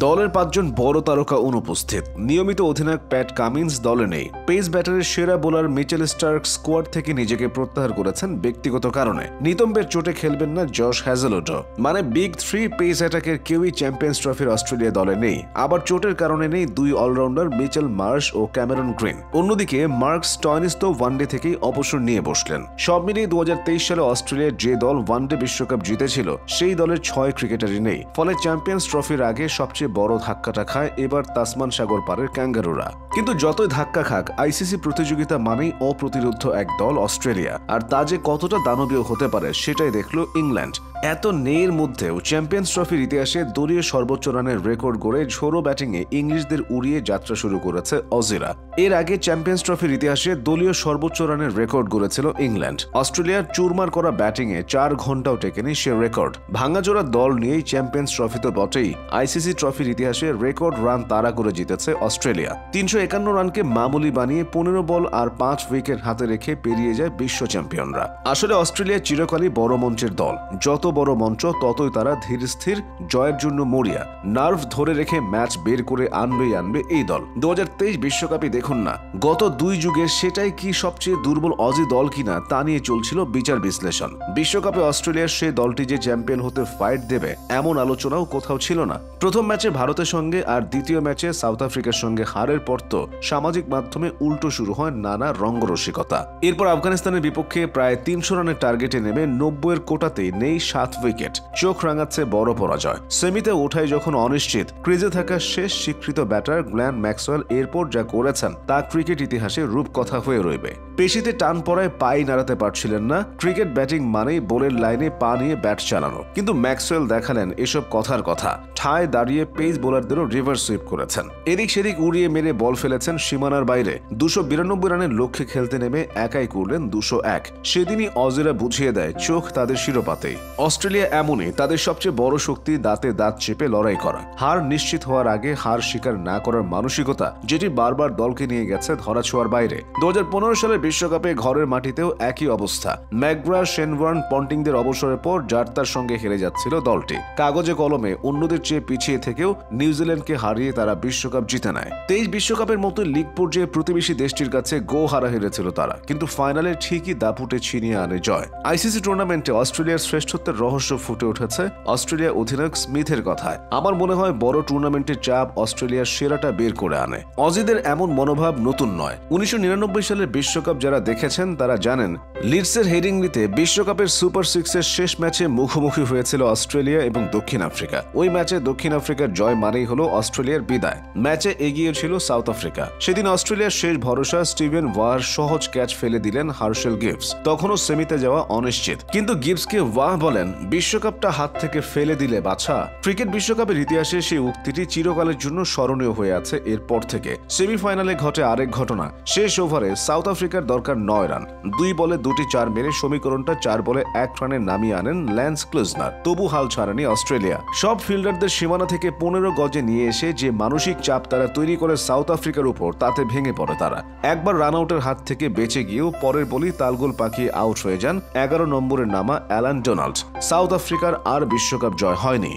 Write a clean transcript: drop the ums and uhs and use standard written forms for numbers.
দলের ৫ জন বড় তারকা অনুপস্থিত। নিয়মিত অধিনায়ক প্যাট কামিন্স দলে নেই। পেস ব্যাটারের সেরা বোলার মিচেল স্টার্ক স্কোয়াড থেকে নিজেকে প্রত্যাহার করেছেন ব্যক্তিগত কারণে। নিতম্বের চোটে খেলবেন না জশ হ্যাজেলউডও। মানে বিগ 3 পেস অ্যাটাকের কেউই চ্যাম্পিয়ন্স ট্রফির অস্ট্রেলিয়া দলে নেই। আবার চোটের কারণে নেই 2 অলরাউন্ডার মিচেল মার্শ ও ক্যামেরন গ্রিন। অন্যদিকে মার্ক স্টয়নিস তো ওয়ানডে থেকেই অবসর নিয়ে বসলেন। সব মিলিয়ে 2023 সালে অস্ট্রেলিয়ার যে দল ওয়ানডে বিশ্বকাপ জিতেছিল সেই দলের 6 ক্রিকেটারই নেই। ফলে চ্যাম্পিয়ন্স ট্রফির আগে সবচেয়ে বড় ধাক্কাটা খায় এবার তাসমান সাগর পারের ক্যাঙ্গারুরা। কিন্তু যতই ধাক্কা খাক, আইসিসি প্রতিযোগিতা মানেই অপ্রতিরোধ্য এক দল অস্ট্রেলিয়া। আর তা যে কতটা দানবীয় হতে পারে সেটাই দেখল ইংল্যান্ড। এত নেয়ের মধ্যেও চ্যাম্পিয়ন্স ট্রফির ইতিহাসে দলীয় সর্বোচ্চ রানের রেকর্ড গড়ে ঝোড়ো ব্যাটিংয়ে ইংলিশদের উড়িয়ে যাত্রা শুরু করেছে অজিরা। এর আগে চ্যাম্পিয়ন্স ট্রফির ইতিহাসে দলীয় সর্বোচ্চ রানের রেকর্ড গড়েছিল ইংল্যান্ড। অস্ট্রেলিয়ার চুরমার করা ব্যাটিংয়ে 4 ঘন্টাও টেকেনি সে রেকর্ড। ভাঙাচোরা দল নিয়েই চ্যাম্পিয়ন্স ট্রফি তো বটেই, আইসিসি ট্রফির ইতিহাসে রেকর্ড রান তাড়া করে জিতেছে অস্ট্রেলিয়া। 351 রানকে মামুলি বানিয়ে 15 বল আর 5 উইকেট হাতে রেখে পেরিয়ে যায় বিশ্ব চ্যাম্পিয়নরা। আসলে অস্ট্রেলিয়া চিরকালই বড় মঞ্চের দল। যত বড় মঞ্চ ততই তারা ধীর স্থির জয়ের জন্য মরিয়া। নার্ভ ধরে রেখে ম্যাচ বের করে আনবে এই দল। 2023 বিশ্বকাপে দেখুন না, গত 2 যুগের সেটাই কি সবচেয়ে দুর্বল অজি দল কিনা তা নিয়ে চলছিল বিচার বিশ্লেষণ। বিশ্বকাপে অস্ট্রেলিয়ার সেই দলটি যে চ্যাম্পিয়ন হতে ফাইট দেবে এমন আলোচনাও কোথাও ছিল না। প্রথম ম্যাচে ভারতের সঙ্গে আর দ্বিতীয় ম্যাচে সাউথ আফ্রিকার সঙ্গে হারের পর তো সামাজিক মাধ্যমে উল্টো শুরু হয় নানা রঙ্গরসিকতা। এরপর আফগানিস্তানের বিপক্ষে প্রায় 300 রানের টার্গেটে নেমে 90-এর কোটাতেই নেই 7 উইকেট। চোখ রাঙাচ্ছে বড় পরাজয়। সেমিতে ওঠাই যখন অনিশ্চিত, ক্রিজে থাকা শেষ স্বীকৃত ব্যাটার গ্ল্যান ম্যাক্সওয়েল এরপর যা করেছেন তা ক্রিকেট ইতিহাসে রূপকথা হয়ে রইবে। পেশিতে টান পড়ায় পাই নাড়াতে পারছিলেন না। ক্রিকেট ব্যাটিং মানেই বোলের লাইনে পা নিয়ে ব্যাট চালানো। কিন্তু ম্যাক্সওয়েল দেখালেন এসব কথার কথা। ঠায় দাঁড়িয়ে পেস বোলারদেরও রিভার্স সুইপ করেছেন। এদিক সেদিক উড়িয়ে মেরে বল ফেলেছেন সীমানার বাইরে। 292 রানের লক্ষ্যে খেলতে নেমে একাই করলেন 201। সেদিনই অজিরা বুঝিয়ে দেয় চোখ তাদের শিরোপাতেই। অস্ট্রেলিয়া এমনই, তাদের সবচেয়ে বড় শক্তি দাঁতে দাঁত চেপে লড়াই করা। হার নিশ্চিত হওয়ার আগে হার স্বীকার না করার মানসিকতা, যেটি বারবার দলকে নিয়ে গেছে ধরাছোঁয়ার বাইরে। 2015 সালের বিশ্বকাপে ঘরের মাটিতেও একই অবস্থা। ম্যাকগ্রা, শেনওয়ার্ন, পন্টিংদের অবসরের পর জার্তার সঙ্গে হেরে যাচ্ছিল দলটি। কাগজে কলমে অন্যদের চেয়ে পিছিয়ে থেকেও নিউজিল্যান্ডকে হারিয়ে তারা বিশ্বকাপ জিতে নেয়। 23 বিশ্বকাপের মতো লিগ পর্যায়ে প্রতিবেশী দেশটির কাছে গো হারা হেরেছিল তারা, কিন্তু ফাইনালে ঠিকই দাপুটে ছিনিয়ে আনে জয়। আইসিসি টুর্নামেন্টে অস্ট্রেলিয়ার শ্রেষ্ঠত্বের রহস্য ফুটে উঠেছে অস্ট্রেলিয়া অধিনায়ক স্মিথের কথায়। আমার মনে হয় বড় টুর্নামেন্টের চাপ অস্ট্রেলিয়ার সেরাটা বের করে আনে। অজিদের এমন মনোভাব নতুন নয়। 1999 সালের বিশ্বকাপ যারা দেখেছেন তারা জানেন, লিডসের হেডিংলিতে বিশ্বকাপের সুপার 6-এর শেষ ম্যাচে মুখোমুখি হয়েছিল অস্ট্রেলিয়া এবং দক্ষিণ আফ্রিকা। ওই ম্যাচে দক্ষিণ আফ্রিকার জয় মানেই হলো অস্ট্রেলিয়ার বিদায়। ম্যাচে এগিয়ে ছিল সাউথ আফ্রিকা। সেদিন অস্ট্রেলিয়ার শেষ ভরসা স্টিভেন ওয়ার সহজ ক্যাচ ফেলে দিলেন হার্শেল গিবস। তখনও সেমিতে যাওয়া অনিশ্চিত, কিন্তু গিবসকে ওয়াহ বলেন বিশ্বকাপটা হাত থেকে ফেলে দিলে বাছা। ক্রিকেট বিশ্বকাপের ইতিহাসে সেই উক্তিটি চিরকালের জন্য স্মরণীয় হয়ে আছে এরপর থেকে। সেমিফাইনালে ঘটে আরেক ঘটনা। শেষ ওভারে সাউথ আফ্রিকার দরকার 9 রান। 2 বলে 2টি 4 মেরে সমীকরণটা 4 বলে 1 রানে নামিয়ে আনেন ল্যান্স ক্লুজনার। তবু হাল ছাড়েনি অস্ট্রেলিয়া। সব ফিল্ডারদের সীমানা থেকে 15 গজে নিয়ে এসে যে মানসিক চাপ তারা তৈরি করে সাউথ আফ্রিকার উপর, তাতে ভেঙে পড়ে তারা। একবার রান আউটের হাত থেকে বেঁচে গিয়েও পরের বলেই তালগোল পাকিয়ে আউট হয়ে যান 11 নম্বরের নামা অ্যালান ডোনাল্ড। সাউথ আফ্রিকার আর বিশ্বকাপ জয় হয়নি।